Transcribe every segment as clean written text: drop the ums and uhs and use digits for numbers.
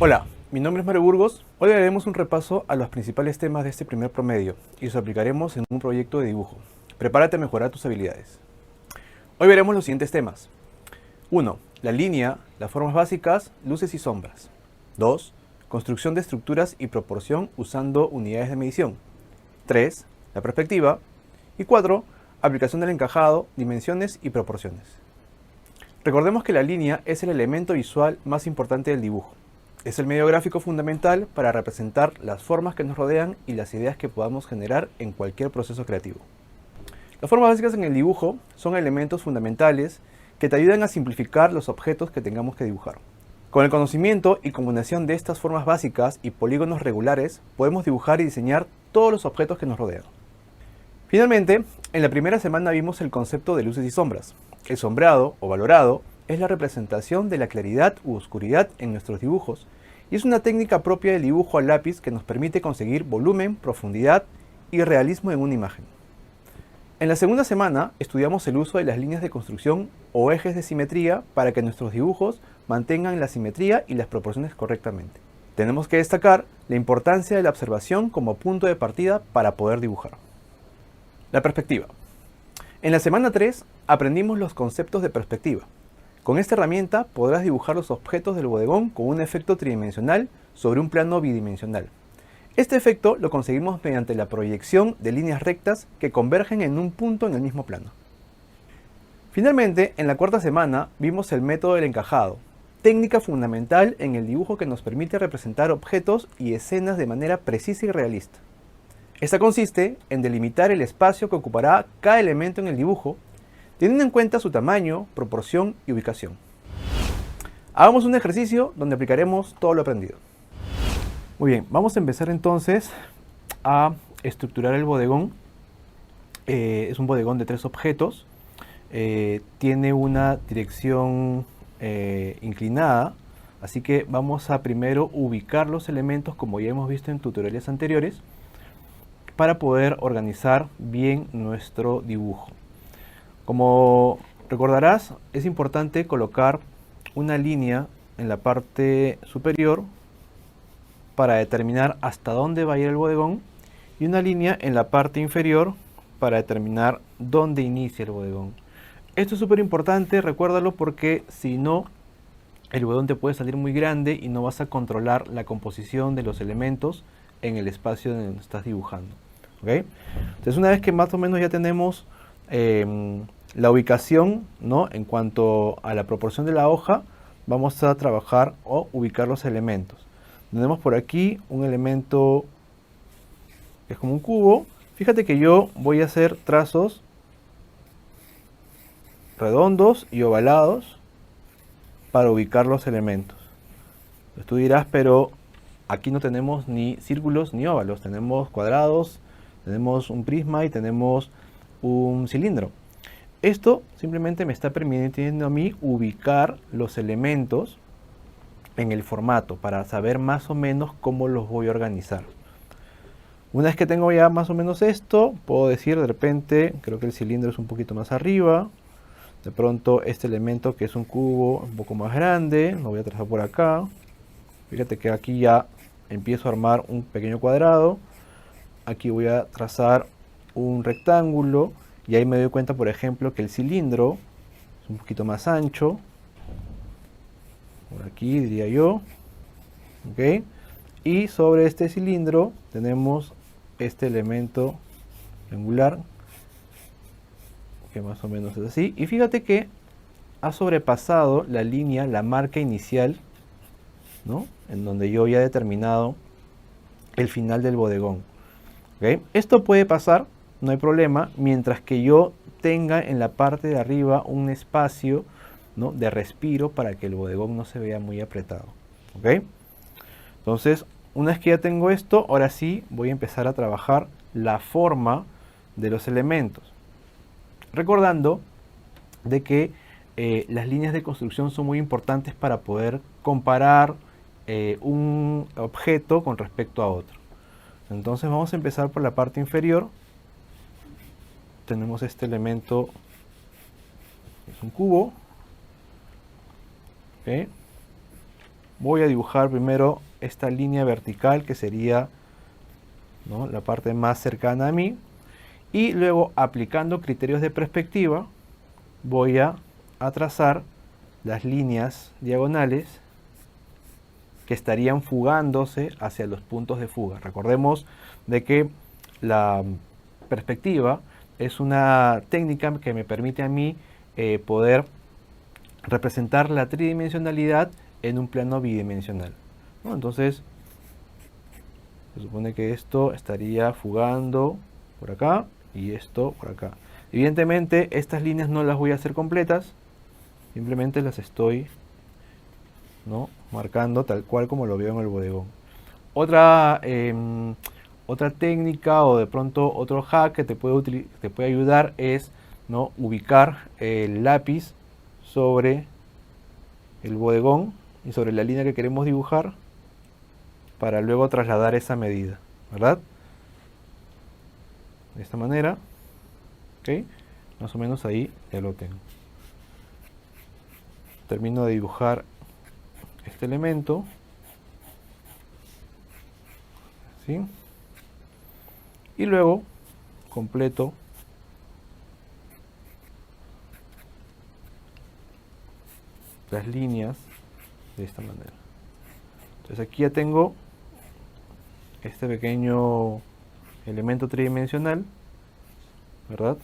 Hola, mi nombre es Mario Burgos. Hoy haremos un repaso a los principales temas de este primer promedio y los aplicaremos en un proyecto de dibujo. Prepárate a mejorar tus habilidades. Hoy veremos los siguientes temas. 1. La línea, las formas básicas, luces y sombras. 2. Construcción de estructuras y proporción usando unidades de medición. 3. La perspectiva. Y 4. Aplicación del encajado, dimensiones y proporciones. Recordemos que la línea es el elemento visual más importante del dibujo. Es el medio gráfico fundamental para representar las formas que nos rodean y las ideas que podamos generar en cualquier proceso creativo. Las formas básicas en el dibujo son elementos fundamentales que te ayudan a simplificar los objetos que tengamos que dibujar. Con el conocimiento y combinación de estas formas básicas y polígonos regulares, podemos dibujar y diseñar todos los objetos que nos rodean. Finalmente, en la primera semana vimos el concepto de luces y sombras. El sombreado o valorado es la representación de la claridad u oscuridad en nuestros dibujos y es una técnica propia del dibujo al lápiz que nos permite conseguir volumen, profundidad y realismo en una imagen. En la segunda semana estudiamos el uso de las líneas de construcción o ejes de simetría para que nuestros dibujos mantengan la simetría y las proporciones correctamente. Tenemos que destacar la importancia de la observación como punto de partida para poder dibujar. La perspectiva. En la semana 3 aprendimos los conceptos de perspectiva. Con esta herramienta podrás dibujar los objetos del bodegón con un efecto tridimensional sobre un plano bidimensional. Este efecto lo conseguimos mediante la proyección de líneas rectas que convergen en un punto en el mismo plano. Finalmente, en la cuarta semana vimos el método del encajado, técnica fundamental en el dibujo que nos permite representar objetos y escenas de manera precisa y realista. Esta consiste en delimitar el espacio que ocupará cada elemento en el dibujo, teniendo en cuenta su tamaño, proporción y ubicación. Hagamos un ejercicio donde aplicaremos todo lo aprendido. Muy bien, vamos a empezar entonces a estructurar el bodegón. Es un bodegón de 3 objetos. Tiene una dirección inclinada, así que vamos a primero ubicar los elementos como ya hemos visto en tutoriales anteriores para poder organizar bien nuestro dibujo. Como recordarás, es importante colocar una línea en la parte superior para determinar hasta dónde va a ir el bodegón y una línea en la parte inferior para determinar dónde inicia el bodegón. Esto es súper importante, recuérdalo, porque si no, el bodegón te puede salir muy grande y no vas a controlar la composición de los elementos en el espacio donde estás dibujando. ¿Okay? Entonces, una vez que más o menos ya tenemos la ubicación, ¿no?, en cuanto a la proporción de la hoja, vamos a trabajar o ubicar los elementos. Tenemos por aquí un elemento que es como un cubo. Fíjate que yo voy a hacer trazos redondos y ovalados para ubicar los elementos. Entonces tú dirás, pero aquí no tenemos ni círculos ni óvalos, tenemos cuadrados, tenemos un prisma y tenemos un cilindro. Esto simplemente me está permitiendo a mí ubicar los elementos en el formato para saber más o menos cómo los voy a organizar. Una vez que tengo ya más o menos esto, puedo decir de repente, creo que el cilindro es un poquito más arriba, de pronto este elemento que es un cubo un poco más grande, lo voy a trazar por acá. Fíjate que aquí ya empiezo a armar un pequeño cuadrado, aquí voy a trazar un rectángulo y ahí me doy cuenta, por ejemplo, que el cilindro es un poquito más ancho, por aquí diría yo, ¿ok? Y sobre este cilindro tenemos este elemento triangular, que más o menos es así. Y fíjate que ha sobrepasado la línea, la marca inicial, ¿no?, en donde yo ya he determinado el final del bodegón. ¿Okay? Esto puede pasar, no hay problema, mientras que yo tenga en la parte de arriba un espacio, ¿no?, de respiro para que el bodegón no se vea muy apretado. ¿Okay? Entonces, una vez que ya tengo esto, ahora sí voy a empezar a trabajar la forma de los elementos. Recordando de que las líneas de construcción son muy importantes para poder comparar un objeto con respecto a otro. Entonces vamos a empezar por la parte inferior. Tenemos este elemento, es un cubo. ¿Okay? voy a dibujar primero esta línea vertical que sería, ¿no?, la parte más cercana a mí, y luego aplicando criterios de perspectiva voy a trazar las líneas diagonales que estarían fugándose hacia los puntos de fuga. Recordemos de que la perspectiva es una técnica que me permite a mí poder representar la tridimensionalidad en un plano bidimensional, ¿no? Entonces, se supone que esto estaría fugando por acá y esto por acá. Evidentemente, estas líneas no las voy a hacer completas, simplemente las estoy, ¿no?, marcando tal cual como lo veo en el bodegón. Otra técnica o de pronto otro hack que te puede ayudar es, ¿no?, ubicar el lápiz sobre el bodegón y sobre la línea que queremos dibujar para luego trasladar esa medida, ¿verdad? De esta manera, ¿ok? Más o menos ahí ya lo tengo. Termino de dibujar este elemento, ¿sí? Y luego completo las líneas de esta manera. Entonces aquí ya tengo este pequeño elemento tridimensional, ¿verdad?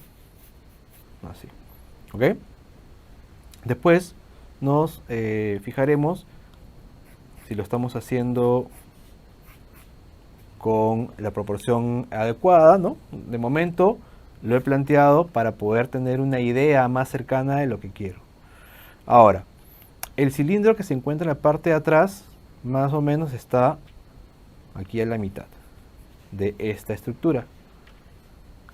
Así, ¿ok? Después nos fijaremos si lo estamos haciendo con la proporción adecuada, ¿no? De momento lo he planteado para poder tener una idea más cercana de lo que quiero. Ahora, el cilindro que se encuentra en la parte de atrás más o menos está aquí a la mitad de esta estructura.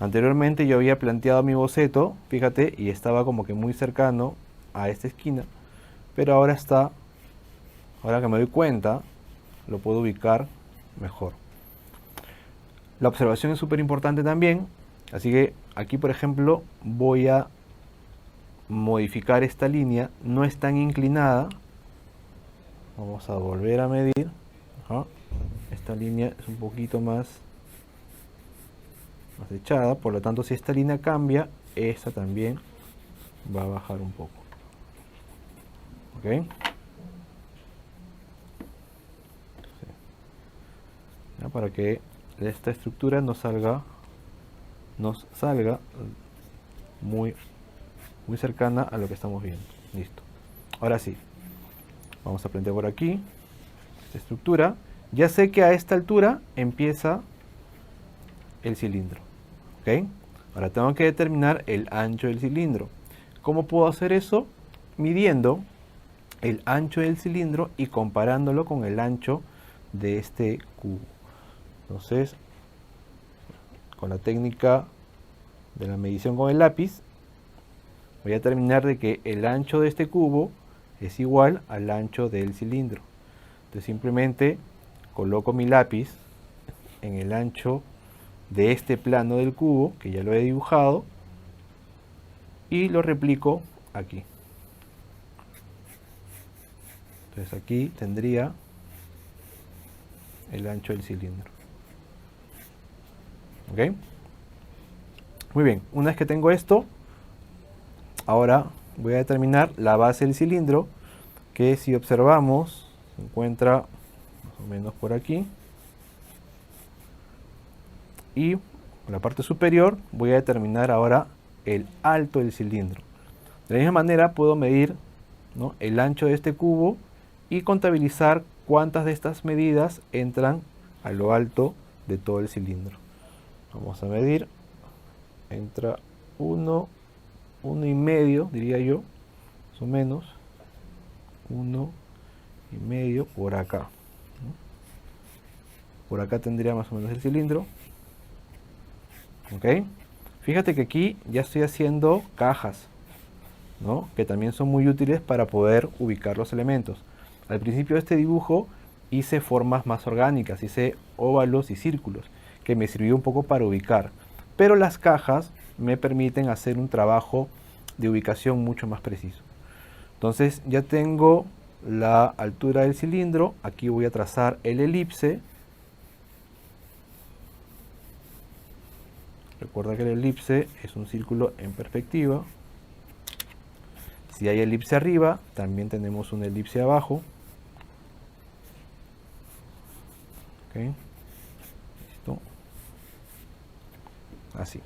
Anteriormente yo había planteado mi boceto, fíjate, y estaba como que muy cercano a esta esquina, pero ahora que me doy cuenta, lo puedo ubicar mejor. La observación es súper importante también, así que aquí, por ejemplo, voy a modificar esta línea, no es tan inclinada. Vamos a volver a medir. Ajá. Esta línea es un poquito más echada, por lo tanto si esta línea cambia, esta también va a bajar un poco. ¿Ok? Sí. ¿Ya? Para que esta estructura nos salga muy cercana a lo que estamos viendo. Listo. Ahora sí, vamos a plantear por aquí esta estructura. Ya sé que a esta altura empieza el cilindro, ¿ok? Ahora tengo que determinar el ancho del cilindro. ¿Cómo puedo hacer eso? Midiendo el ancho del cilindro y comparándolo con el ancho de este cubo. Entonces, con la técnica de la medición con el lápiz, voy a determinar de que el ancho de este cubo es igual al ancho del cilindro. Entonces simplemente coloco mi lápiz en el ancho de este plano del cubo, que ya lo he dibujado, y lo replico aquí. Entonces aquí tendría el ancho del cilindro. ¿Ok? Muy bien, una vez que tengo esto, ahora voy a determinar la base del cilindro, que si observamos se encuentra más o menos por aquí. Y en la parte superior voy a determinar ahora el alto del cilindro. De la misma manera puedo medir, ¿no?, el ancho de este cubo y contabilizar cuántas de estas medidas entran a lo alto de todo el cilindro. Vamos a medir, entra 1,5 diría yo, más o menos, 1,5 por acá, ¿no? Por acá tendría más o menos el cilindro. ¿Ok? Fíjate que aquí ya estoy haciendo cajas, ¿no?, que también son muy útiles para poder ubicar los elementos. Al principio de este dibujo hice formas más orgánicas, hice óvalos y círculos, que me sirvió un poco para ubicar. Pero las cajas me permiten hacer un trabajo de ubicación mucho más preciso. Entonces ya tengo la altura del cilindro. Aquí voy a trazar el elipse. Recuerda que el elipse es un círculo en perspectiva. Si hay elipse arriba, también tenemos un elipse abajo. ¿Ok? Listo. Así.